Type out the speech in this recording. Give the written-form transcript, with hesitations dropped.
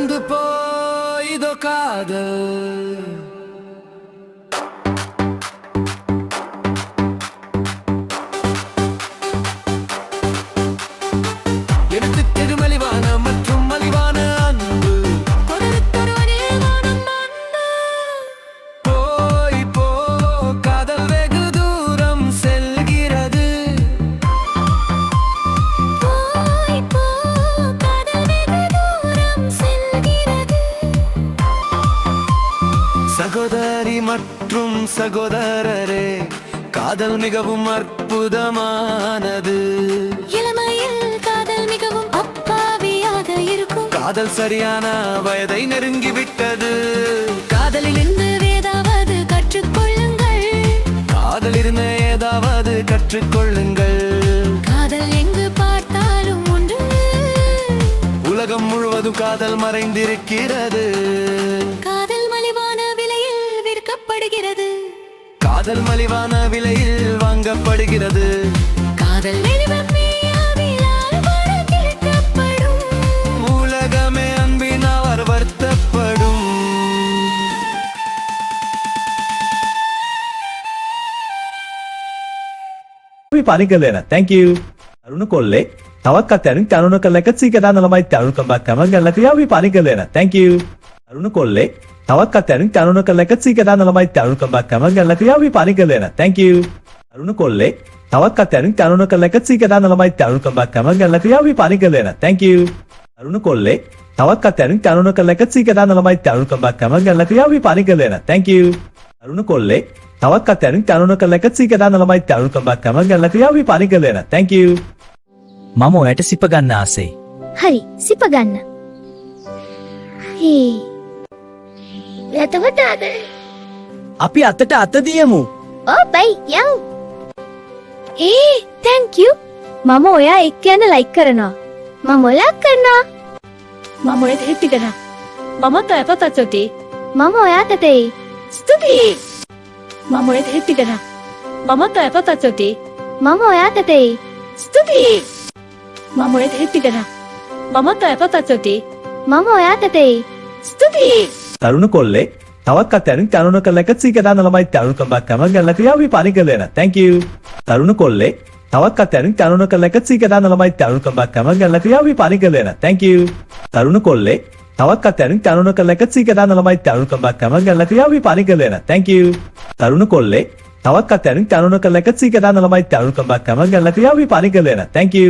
வந்து போய்தோ காதல் எடுத்துக்கெது மலிவான மற்றும் மலிவான அன்பு போய் போ காதல் வெகு தூரம் செல்கிறது சகோதரி மற்றும் சகோதரரே காதல் மிகவும் அற்புதமானது இளமையில் காதல் மிகவும் அப்பாவியாக இருக்கும் காதல் சரியான வயதை நெருங்கிவிட்டது காதலிலிருந்து ஏதாவது கற்றுக்கொள்ளுங்கள் காதலிருந்து ஏதாவது கற்றுக்கொள்ளுங்கள் காதல் எங்கு பார்த்தாலும் ஒன்று உலகம் முழுவதும் காதல் மறைந்திருக்கிறது காதல் மலிவான விலையில் விற்கப்படுகிறது காதல் மலிவான விலையில் வாங்கப்படுகிறது காதல் வெளிவன்மையாவிலால் வளர்த்தெடுக்கப்படும் உலகமே அன்பினால் வருத்தப்படும் අපි පනිකලන thank you අරුණ කොල්ලේ තවත් කතරෙන් තරුණ කළ එක සීකදා නලමයි තරුණ කම්බක් කම ගල්ලා තියා අපි පනිකලන thank you අරුණ කොල්ලේ තවත් කතරෙන් තරුණ කළ එක සීකදා නලමයි තරුණ කම්බක් කම ගල්ලා තියා අපි පනිකලන thank you අරුණ කොල්ලේ තවත් කතරෙන් තරුණ කළ එක සීකදා නලමයි තරුණ කම්බක් කම ගල්ලා තියා අපි පනිකලන thank you අරුණ කොල්ලේ තවත් කතරෙන් තරුණ කළ එක සීකදා නලමයි තරුණ කම්බක් කම ගල්ලා තියා අපි පනිකලන thank you අරුණ කොල්ලේ තවත් කතරෙන් තරුණ කළ එක සීකදා නලමයි තරුණ කම්බක් කම ගල්ලා තියා අපි පනිකලන thank you මම ඔයාට සිප ගන්න ආසෙයි හරි සිප ගන්න හේ එතකොටද අපි අතට අත දියමු ඕ බයි යව් ඒ thank you මම ඔයා එක්ක යන ලයික් කරනවා මම ඔයා කරනවා මම ඔය දෙහිටි කරා මමත් ඔය පතච්චොටි මම ඔයාට දෙයි ස්තුතියි මම ඔය දෙහිටි කරා මමත් ඔය පතච්චොටි මම ඔයාට දෙයි ස්තුතියි මම ඔය දෙහිටි කරා මමත් ඔය පතච්චොටි මම ඔයාට දෙයි ස්තුතියි තරුණ කොල්ලේ තවත් කතරෙන් තරුණ කළ එක සීකදා නලමයි තරුණ කම්බක් කම ගල්ලා තියා අපි පනිකලන thank you තරුණ කොල්ලේ තවත් කතරෙන් තරුණ කළ එක සීකදා නලමයි තරුණ කම්බක් කම ගල්ලා තියා අපි පනිකලන thank you තරුණ කොල්ලේ තවත් කතරෙන් තරුණ කළ එක සීකදා නලමයි තරුණ කම්බක් කම ගල්ලා තියා අපි පනිකලන thank you තරුණ කොල්ලේ තවත් කතරෙන් තරුණ කළ එක සීකදා නලමයි තරුණ කම්බක් කම ගල්ලා තියා අපි පනිකලන thank you